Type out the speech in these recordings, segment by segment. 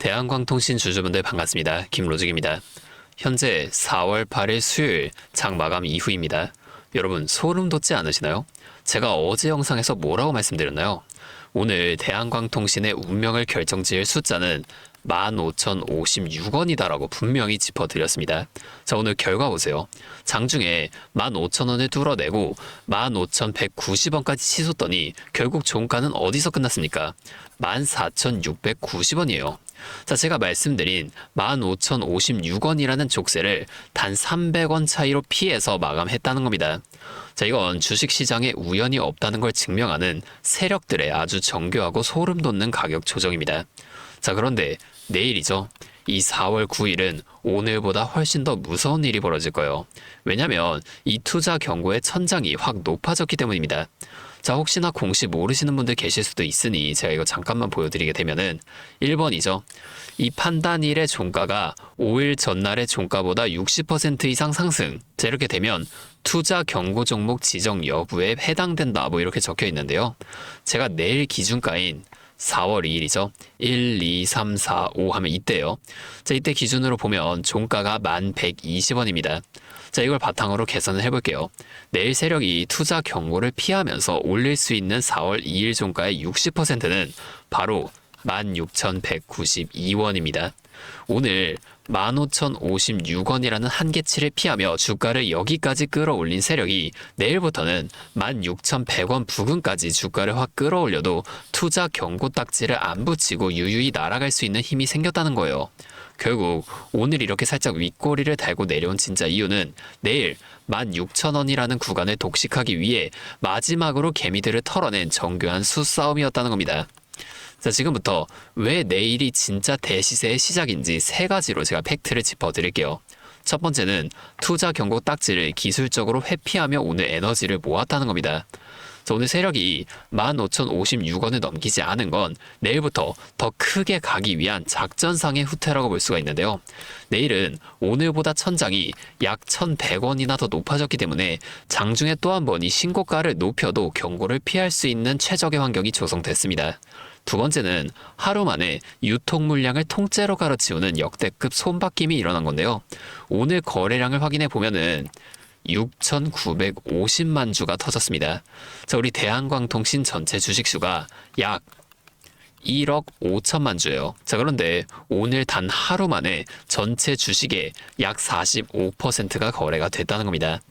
대한광통신 주주분들 반갑습니다. 김로직입니다. 현재 4월 8일 수요일 장 마감 이후입니다. 여러분 소름 돋지 않으시나요? 제가 어제 영상에서 뭐라고 말씀드렸나요? 오늘 대한광통신의 운명을 결정지을 숫자는 15,056원이다라고 분명히 짚어드렸습니다. 자, 오늘 결과 보세요. 장중에 15,000원을 뚫어내고 15,190원까지 치솟더니 결국 종가는 어디서 끝났습니까? 14,690원이에요. 자, 제가 말씀드린 15,056원이라는 족쇄를 단 300원 차이로 피해서 마감했다는 겁니다. 자, 이건 주식시장에 우연이 없다는 걸 증명하는 세력들의 아주 정교하고 소름 돋는 가격 조정입니다. 자, 그런데 내일이죠. 이 4월 9일은 오늘보다 훨씬 더 무서운 일이 벌어질 거예요. 왜냐면 이 투자 경고의 천장이 확 높아졌기 때문입니다. 자, 혹시나 공시 모르시는 분들 계실 수도 있으니 제가 이거 잠깐만 보여드리게 되면은 1번이죠. 이 판단일의 종가가 5일 전날의 종가보다 60% 이상 상승. 자, 이렇게 되면 투자 경고 종목 지정 여부에 해당된다. 뭐 이렇게 적혀 있는데요. 제가 내일 기준가인 4월 2일이죠. 1, 2, 3, 4, 5 하면 이때요. 자, 이때 기준으로 보면 종가가 1120원입니다. 자, 이걸 바탕으로 계산을 해볼게요. 내일 세력이 투자 경고를 피하면서 올릴 수 있는 4월 2일 종가의 60%는 바로 16,192원입니다. 오늘 15,056원이라는 한계치를 피하며 주가를 여기까지 끌어올린 세력이 내일부터는 16,100원 부근까지 주가를 확 끌어올려도 투자 경고 딱지를 안 붙이고 유유히 날아갈 수 있는 힘이 생겼다는 거예요. 결국 오늘 이렇게 살짝 윗꼬리를 달고 내려온 진짜 이유는 내일 16,000원이라는 구간을 독식하기 위해 마지막으로 개미들을 털어낸 정교한 수싸움이었다는 겁니다. 자, 지금부터 왜 내일이 진짜 대시세의 시작인지 세 가지로 제가 팩트를 짚어드릴게요. 첫 번째는 투자 경고 딱지를 기술적으로 회피하며 오늘 에너지를 모았다는 겁니다. 자, 오늘 세력이 15,056원을 넘기지 않은 건 내일부터 더 크게 가기 위한 작전상의 후퇴라고 볼 수가 있는데요. 내일은 오늘보다 천장이 약 1,100원이나 더 높아졌기 때문에 장중에 또 한 번 이 신고가를 높여도 경고를 피할 수 있는 최적의 환경이 조성됐습니다. 두 번째는 하루 만에 유통 물량을 통째로 갈아치우는 역대급 손바뀜이 일어난 건데요. 오늘 거래량을 확인해 보면은 6,950만 주가 터졌습니다. 자, 우리 대한광통신 전체 주식수가 약 1억 5천만 주예요. 자, 그런데 오늘 단 하루 만에 전체 주식의 약 45%가 거래가 됐다는 겁니다.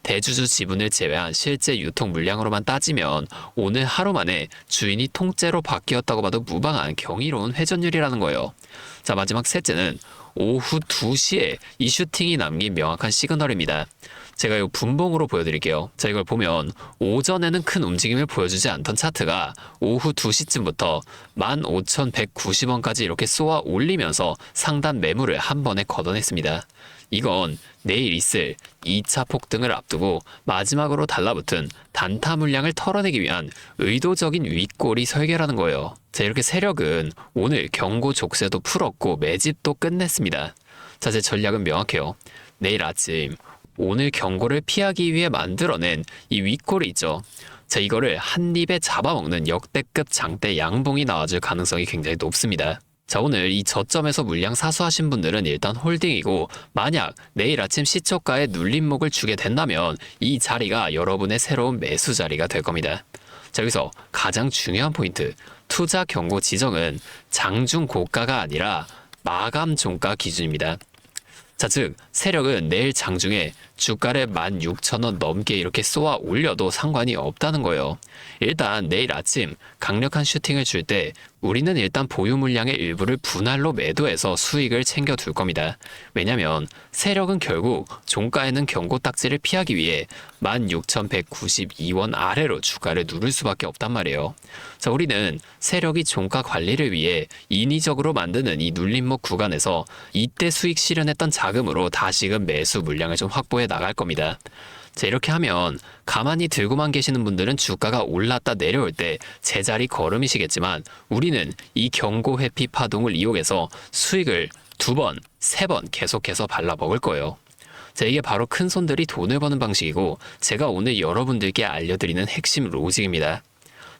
대주주 지분을 제외한 실제 유통 물량으로만 따지면 오늘 하루 만에 주인이 통째로 바뀌었다고 봐도 무방한 경이로운 회전율이라는 거예요. 자, 마지막 셋째는 오후 2시에 이 슈팅이 남긴 명확한 시그널입니다. 제가 이 분봉으로 보여드릴게요. 자, 이걸 보면 오전에는 큰 움직임을 보여주지 않던 차트가 오후 2시쯤부터 15,190원까지 이렇게 쏘아 올리면서 상단 매물을 한 번에 걷어냈습니다. 이건 내일 있을 2차 폭등을 앞두고 마지막으로 달라붙은 단타 물량을 털어내기 위한 의도적인 윗꼬리 설계라는 거예요. 자, 이렇게 세력은 오늘 경고 족쇄도 풀었고 매집도 끝냈습니다. 자, 제 전략은 명확해요. 내일 아침 오늘 경고를 피하기 위해 만들어낸 이 윗꼬리 있죠. 자, 이거를 한 입에 잡아먹는 역대급 장대 양봉이 나와줄 가능성이 굉장히 높습니다. 자, 오늘 이 저점에서 물량 사수하신 분들은 일단 홀딩이고 만약 내일 아침 시초가에 눌림목을 주게 된다면 이 자리가 여러분의 새로운 매수 자리가 될 겁니다. 자, 여기서 가장 중요한 포인트, 투자 경고 지정은 장중 고가가 아니라 마감 종가 기준입니다. 자, 즉 세력은 내일 장중에 주가를 16,000원 넘게 이렇게 쏘아 올려도 상관이 없다는 거예요. 일단 내일 아침 강력한 슈팅을 줄 때 우리는 일단 보유 물량의 일부를 분할로 매도해서 수익을 챙겨둘 겁니다. 왜냐면 세력은 결국 종가에는 경고 딱지를 피하기 위해 16,192원 아래로 주가를 누를 수밖에 없단 말이에요. 자, 우리는 세력이 종가 관리를 위해 인위적으로 만드는 이 눌림목 구간에서 이때 수익 실현했던 자금으로 다시금 매수 물량을 좀 확보해 나갈 겁니다. 자, 이렇게 하면 가만히 들고만 계시는 분들은 주가가 올랐다 내려올 때 제자리 걸음이시겠지만 우리는 이 경고 회피 파동을 이용해서 수익을 2번, 3번 계속해서 발라먹을 거예요. 자, 이게 바로 큰 손들이 돈을 버는 방식이고 제가 오늘 여러분들께 알려드리는 핵심 로직입니다.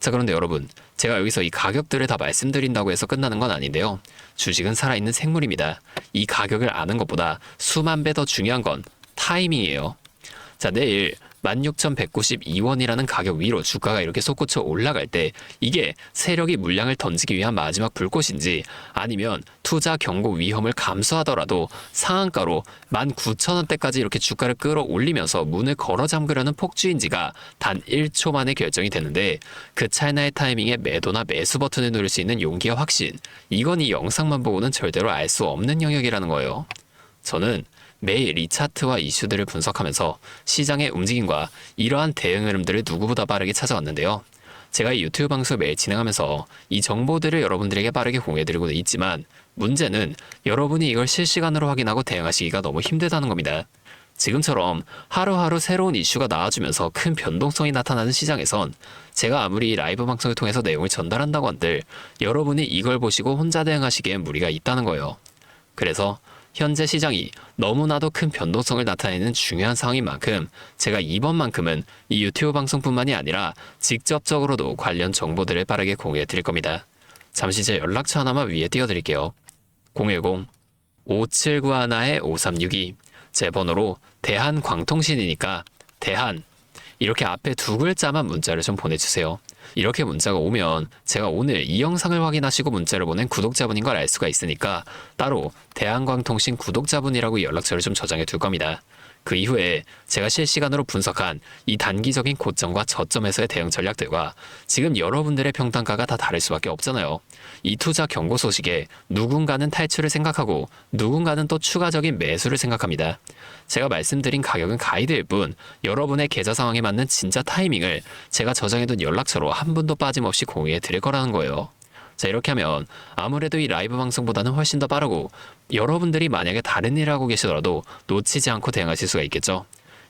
자, 그런데 여러분, 제가 여기서 이 가격들을 다 말씀드린다고 해서 끝나는 건 아닌데요. 주식은 살아있는 생물입니다. 이 가격을 아는 것보다 수만 배 더 중요한 건 타이밍이에요. 자, 내일 16,192원이라는 가격 위로 주가가 이렇게 솟구쳐 올라갈 때 이게 세력이 물량을 던지기 위한 마지막 불꽃인지, 아니면 투자 경고 위험을 감수하더라도 상한가로 19,000원대까지 이렇게 주가를 끌어올리면서 문을 걸어 잠그려는 폭주인지가 단 1초 만에 결정이 되는데, 그 찰나의 타이밍에 매도나 매수 버튼을 누를 수 있는 용기와 확신, 이건 이 영상만 보고는 절대로 알 수 없는 영역이라는 거예요. 저는 매일 이 차트와 이슈들을 분석하면서 시장의 움직임과 이러한 대응 흐름들을 누구보다 빠르게 찾아왔는데요. 제가 이 유튜브 방송을 매일 진행하면서 이 정보들을 여러분들에게 빠르게 공유해드리고 있지만, 문제는 여러분이 이걸 실시간으로 확인하고 대응하시기가 너무 힘들다는 겁니다. 지금처럼 하루하루 새로운 이슈가 나와주면서 큰 변동성이 나타나는 시장에선 제가 아무리 라이브 방송을 통해서 내용을 전달한다고 한들 여러분이 이걸 보시고 혼자 대응하시기엔 무리가 있다는 거예요. 그래서 현재 시장이 너무나도 큰 변동성을 나타내는 중요한 상황인 만큼 제가 이번만큼은 이 유튜브 방송뿐만이 아니라 직접적으로도 관련 정보들을 빠르게 공유해 드릴 겁니다. 잠시 제 연락처 하나만 위에 띄워드릴게요. 010-5791-5362. 제 번호로 대한광통신이니까 대한 이렇게 앞에 두 글자만 문자를 좀 보내주세요. 이렇게 문자가 오면 제가 오늘 이 영상을 확인하시고 문자를 보낸 구독자분인 걸 알 수가 있으니까 따로 대한광통신 구독자분이라고 연락처를 좀 저장해 둘 겁니다. 그 이후에 제가 실시간으로 분석한 이 단기적인 고점과 저점에서의 대응 전략들과 지금 여러분들의 평단가가 다 다를 수밖에 없잖아요. 이 투자 경고 소식에 누군가는 탈출을 생각하고 누군가는 또 추가적인 매수를 생각합니다. 제가 말씀드린 가격은 가이드일 뿐 여러분의 계좌 상황에 맞는 진짜 타이밍을 제가 저장해둔 연락처로 한 분도 빠짐없이 공유해 드릴 거라는 거예요. 자, 이렇게 하면 아무래도 이 라이브 방송보다는 훨씬 더 빠르고 여러분들이 만약에 다른 일을 하고 계시더라도 놓치지 않고 대응하실 수가 있겠죠.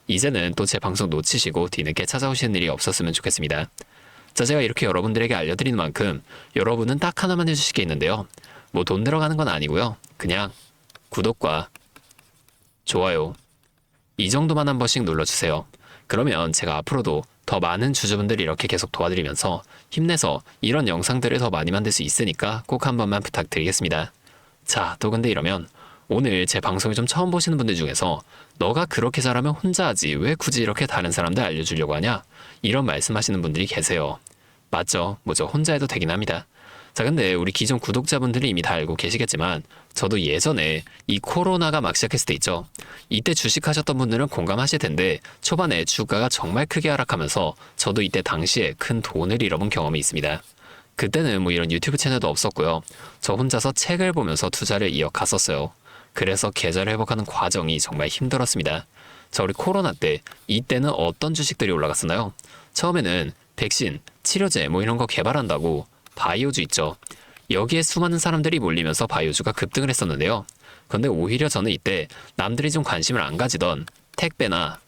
이제는 또 제 방송 놓치시고 뒤늦게 찾아오시는 일이 없었으면 좋겠습니다. 자, 제가 이렇게 여러분들에게 알려드리는 만큼 여러분은 딱 하나만 해주실 게 있는데요. 뭐 돈 들어가는 건 아니고요. 그냥 구독과 좋아요 이 정도만 한 번씩 눌러주세요. 그러면 제가 앞으로도 더 많은 주주분들이 이렇게 계속 도와드리면서 힘내서 이런 영상들을 더 많이 만들 수 있으니까 꼭 한 번만 부탁드리겠습니다. 자, 또 근데 이러면 오늘 제 방송을 좀 처음 보시는 분들 중에서 너가 그렇게 잘하면 혼자 하지 왜 굳이 이렇게 다른 사람들 알려주려고 하냐? 이런 말씀하시는 분들이 계세요. 맞죠? 뭐죠? 혼자 해도 되긴 합니다. 자, 근데 우리 기존 구독자분들이 이미 다 알고 계시겠지만 저도 예전에 이 코로나가 막 시작했을 때 있죠. 이때 주식하셨던 분들은 공감하실 텐데 초반에 주가가 정말 크게 하락하면서 저도 이때 당시에 큰 돈을 잃어본 경험이 있습니다. 그때는 뭐 이런 유튜브 채널도 없었고요. 저 혼자서 책을 보면서 투자를 이어갔었어요. 그래서 계좌를 회복하는 과정이 정말 힘들었습니다. 자, 우리 코로나 때 이때는 어떤 주식들이 올라갔었나요? 처음에는 백신, 치료제 뭐 이런 거 개발한다고 바이오주 있죠. 여기에 수많은 사람들이 몰리면서 바이오주가 급등을 했었는데요. 근데 오히려 저는 이때 남들이 좀 관심을 안 가지던 택배나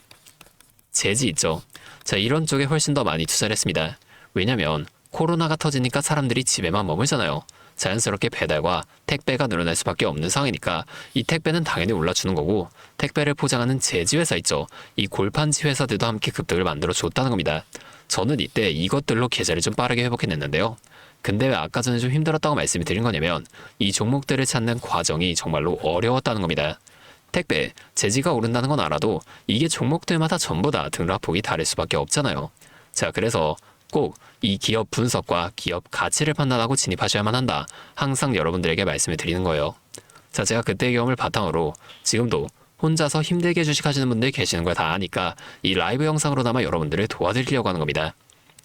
제지 있죠. 자, 이런 쪽에 훨씬 더 많이 투자를 했습니다. 왜냐면 코로나가 터지니까 사람들이 집에만 머물잖아요. 자연스럽게 배달과 택배가 늘어날 수밖에 없는 상황이니까 이 택배는 당연히 올라주는 거고, 택배를 포장하는 제지 회사 있죠. 이 골판지 회사들도 함께 급등을 만들어 줬다는 겁니다. 저는 이때 이것들로 계좌를 좀 빠르게 회복해냈는데요. 근데 왜 아까 전에 좀 힘들었다고 말씀을 드린 거냐면 이 종목들을 찾는 과정이 정말로 어려웠다는 겁니다. 택배, 제지가 오른다는 건 알아도 이게 종목들마다 전부 다 등락폭이 다를 수밖에 없잖아요. 자, 그래서 꼭 이 기업 분석과 기업 가치를 판단하고 진입하셔야만 한다. 항상 여러분들에게 말씀을 드리는 거예요. 자, 제가 그때의 경험을 바탕으로 지금도 혼자서 힘들게 주식하시는 분들 계시는 걸 다 아니까 이 라이브 영상으로나마 여러분들을 도와드리려고 하는 겁니다.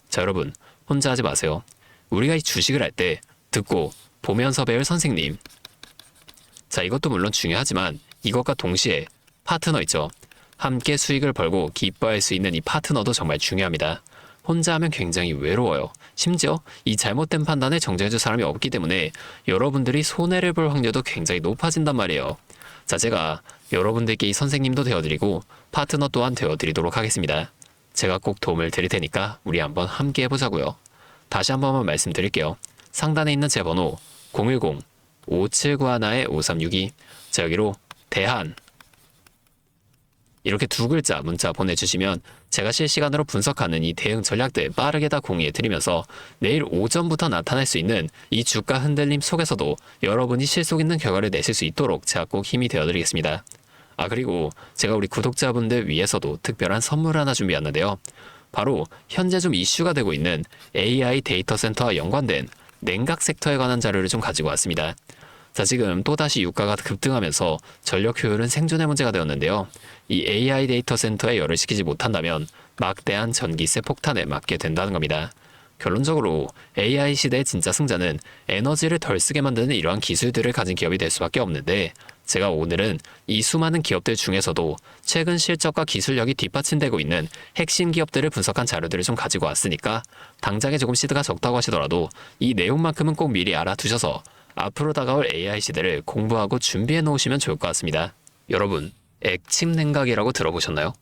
자, 여러분 혼자 하지 마세요. 우리가 이 주식을 할 때 듣고 보면서 배울 선생님. 자, 이것도 물론 중요하지만 이것과 동시에 파트너 있죠. 함께 수익을 벌고 기뻐할 수 있는 이 파트너도 정말 중요합니다. 혼자 하면 굉장히 외로워요. 심지어 이 잘못된 판단에 정정해줄 사람이 없기 때문에 여러분들이 손해를 볼 확률도 굉장히 높아진단 말이에요. 자, 제가 여러분들께 이 선생님도 되어드리고 파트너 또한 되어드리도록 하겠습니다. 제가 꼭 도움을 드릴 테니까 우리 한번 함께 해보자고요. 다시 한 번만 말씀드릴게요. 상단에 있는 제 번호 010-5791-5362. 자, 여기로 대한 이렇게 두 글자 문자 보내주시면 제가 실시간으로 분석하는 이 대응 전략들 빠르게 다 공유해 드리면서 내일 오전부터 나타날 수 있는 이 주가 흔들림 속에서도 여러분이 실속 있는 결과를 내실 수 있도록 제가 꼭 힘이 되어 드리겠습니다. 그리고 제가 우리 구독자분들 위해서도 특별한 선물 하나 준비했는데요. 바로 현재 좀 이슈가 되고 있는 AI 데이터 센터와 연관된 냉각 섹터에 관한 자료를 좀 가지고 왔습니다. 자, 지금 또다시 유가가 급등하면서 전력 효율은 생존의 문제가 되었는데요. 이 AI 데이터 센터에 열을 식히지 못한다면 막대한 전기세 폭탄에 맞게 된다는 겁니다. 결론적으로 AI 시대의 진짜 승자는 에너지를 덜 쓰게 만드는 이러한 기술들을 가진 기업이 될 수밖에 없는데, 제가 오늘은 이 수많은 기업들 중에서도 최근 실적과 기술력이 뒷받침되고 있는 핵심 기업들을 분석한 자료들을 좀 가지고 왔으니까 당장에 조금 시드가 적다고 하시더라도 이 내용만큼은 꼭 미리 알아두셔서 앞으로 다가올 AI 시대를 공부하고 준비해 놓으시면 좋을 것 같습니다. 여러분, 액침 냉각이라고 들어보셨나요?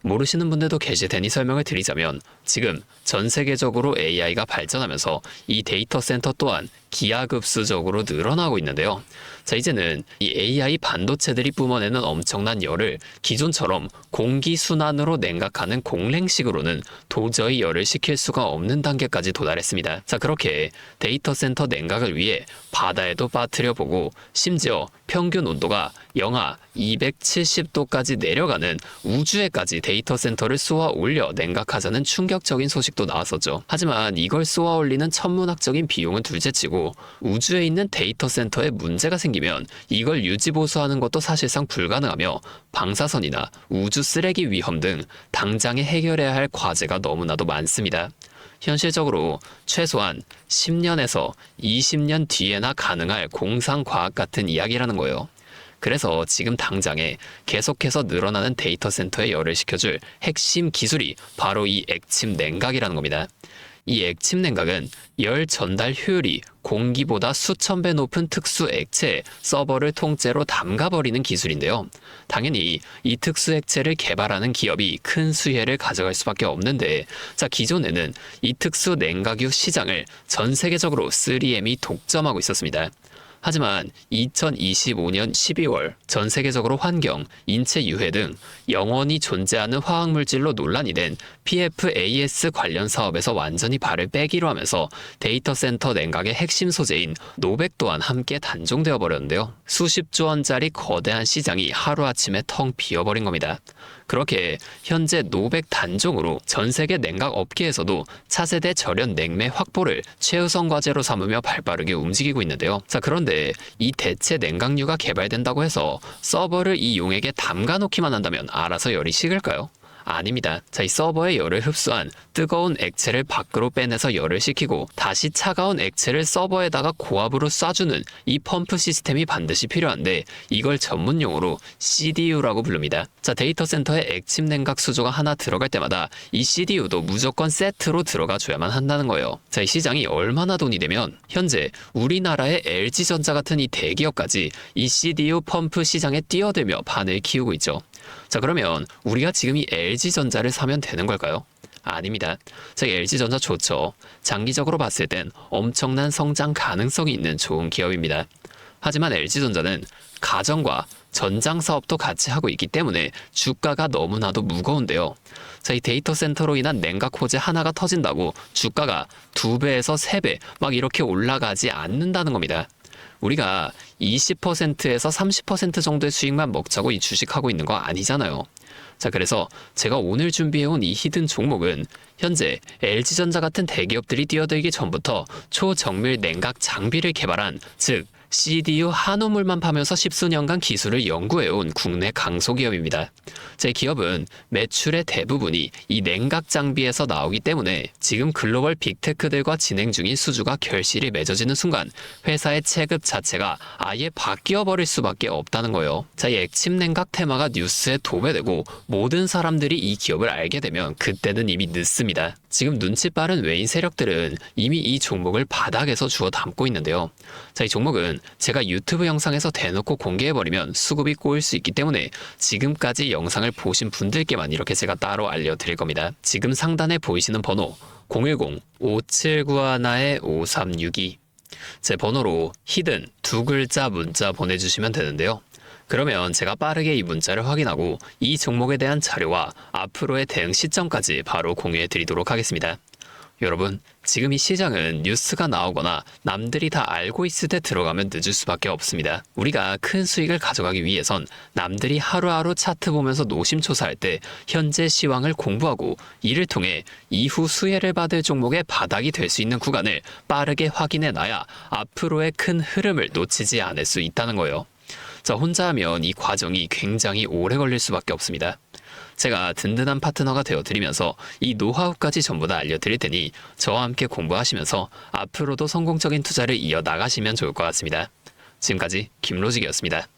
모르시는 분들도 계실 테니 설명을 드리자면, 지금 전 세계적으로 AI가 발전하면서 이 데이터 센터 또한 기하급수적으로 늘어나고 있는데요. 자, 이제는 이 AI 반도체들이 뿜어내는 엄청난 열을 기존처럼 공기순환으로 냉각하는 공랭식으로는 도저히 열을 식힐 수가 없는 단계까지 도달했습니다. 자, 그렇게 데이터 센터 냉각을 위해 바다에도 빠뜨려보고 심지어 평균 온도가 영하 270도까지 내려가는 우주에까지 데이터 센터를 쏘아 올려 냉각하자는 충격적인 소식도 나왔었죠. 하지만 이걸 쏘아 올리는 천문학적인 비용은 둘째치고 우주에 있는 데이터 센터에 문제가 생기면 이걸 유지보수하는 것도 사실상 불가능하며 방사선이나 우주 쓰레기 위험 등 당장에 해결해야 할 과제가 너무나도 많습니다. 현실적으로 최소한 10년에서 20년 뒤에나 가능할 공상과학 같은 이야기라는 거예요. 그래서 지금 당장에 계속해서 늘어나는 데이터 센터에 열을 식혀줄 핵심 기술이 바로 이 액침 냉각이라는 겁니다. 이 액침 냉각은 열 전달 효율이 공기보다 수천 배 높은 특수 액체에 서버를 통째로 담가버리는 기술인데요. 당연히 이 특수 액체를 개발하는 기업이 큰 수혜를 가져갈 수밖에 없는데, 자, 기존에는 이 특수 냉각유 시장을 전 세계적으로 3M이 독점하고 있었습니다. 하지만 2025년 12월 전 세계적으로 환경, 인체 유해 등 영원히 존재하는 화학물질로 논란이 된 PFAS 관련 사업에서 완전히 발을 빼기로 하면서 데이터 센터 냉각의 핵심 소재인 노백 또한 함께 단종되어 버렸는데요. 수십조 원짜리 거대한 시장이 하루아침에 텅 비어버린 겁니다. 그렇게 현재 노백 단종으로 전 세계 냉각 업계에서도 차세대 절연 냉매 확보를 최우선 과제로 삼으며 발빠르게 움직이고 있는데요. 자, 그런데 이 대체 냉각유가 개발된다고 해서 서버를 이 용액에 담가 놓기만 한다면 알아서 열이 식을까요? 아닙니다. 자, 이 서버의 열을 흡수한 뜨거운 액체를 밖으로 빼내서 열을 식히고 다시 차가운 액체를 서버에다가 고압으로 쏴주는 이 펌프 시스템이 반드시 필요한데, 이걸 전문용어로 CDU라고 부릅니다. 자, 데이터 센터에 액침 냉각 수조가 하나 들어갈 때마다 이 CDU도 무조건 세트로 들어가 줘야만 한다는 거예요. 자, 이 시장이 얼마나 돈이 되면 현재 우리나라의 LG전자 같은 이 대기업까지 이 CDU 펌프 시장에 뛰어들며 판을 키우고 있죠. 자, 그러면 우리가 지금 이 LG전자를 사면 되는 걸까요? 아닙니다. 자, LG전자 좋죠. 장기적으로 봤을 땐 엄청난 성장 가능성이 있는 좋은 기업입니다. 하지만 LG전자는 가정과 전장 사업도 같이 하고 있기 때문에 주가가 너무나도 무거운데요. 자, 이 데이터 센터로 인한 냉각 호재 하나가 터진다고 주가가 2배에서 3배 막 이렇게 올라가지 않는다는 겁니다. 우리가 20%에서 30% 정도의 수익만 먹자고 이 주식하고 있는 거 아니잖아요. 자, 그래서 제가 오늘 준비해온 이 히든 종목은 현재 LG전자 같은 대기업들이 뛰어들기 전부터 초정밀 냉각 장비를 개발한, 즉 CDU 한우물만 파면서 십수년간 기술을 연구해온 국내 강소기업입니다. 제 기업은 매출의 대부분이 이 냉각 장비에서 나오기 때문에 지금 글로벌 빅테크들과 진행 중인 수주가 결실이 맺어지는 순간 회사의 체급 자체가 아예 바뀌어 버릴 수밖에 없다는 거예요. 자, 이 액침 냉각 테마가 뉴스에 도배되고 모든 사람들이 이 기업을 알게 되면 그때는 이미 늦습니다. 지금 눈치 빠른 외인 세력들은 이미 이 종목을 바닥에서 주워 담고 있는데요. 자, 이 종목은 제가 유튜브 영상에서 대놓고 공개해버리면 수급이 꼬일 수 있기 때문에 지금까지 영상을 보신 분들께만 이렇게 제가 따로 알려드릴 겁니다. 지금 상단에 보이시는 번호 010-5791-5362, 제 번호로 히든 두 글자 문자 보내주시면 되는데요. 그러면 제가 빠르게 이 문자를 확인하고 이 종목에 대한 자료와 앞으로의 대응 시점까지 바로 공유해 드리도록 하겠습니다. 여러분, 지금 이 시장은 뉴스가 나오거나 남들이 다 알고 있을 때 들어가면 늦을 수밖에 없습니다. 우리가 큰 수익을 가져가기 위해선 남들이 하루하루 차트 보면서 노심초사할 때 현재 시황을 공부하고 이를 통해 이후 수혜를 받을 종목의 바닥이 될 수 있는 구간을 빠르게 확인해 놔야 앞으로의 큰 흐름을 놓치지 않을 수 있다는 거예요. 자, 혼자 하면 이 과정이 굉장히 오래 걸릴 수밖에 없습니다. 제가 든든한 파트너가 되어드리면서 이 노하우까지 전부 다 알려드릴 테니 저와 함께 공부하시면서 앞으로도 성공적인 투자를 이어나가시면 좋을 것 같습니다. 지금까지 김로직이었습니다.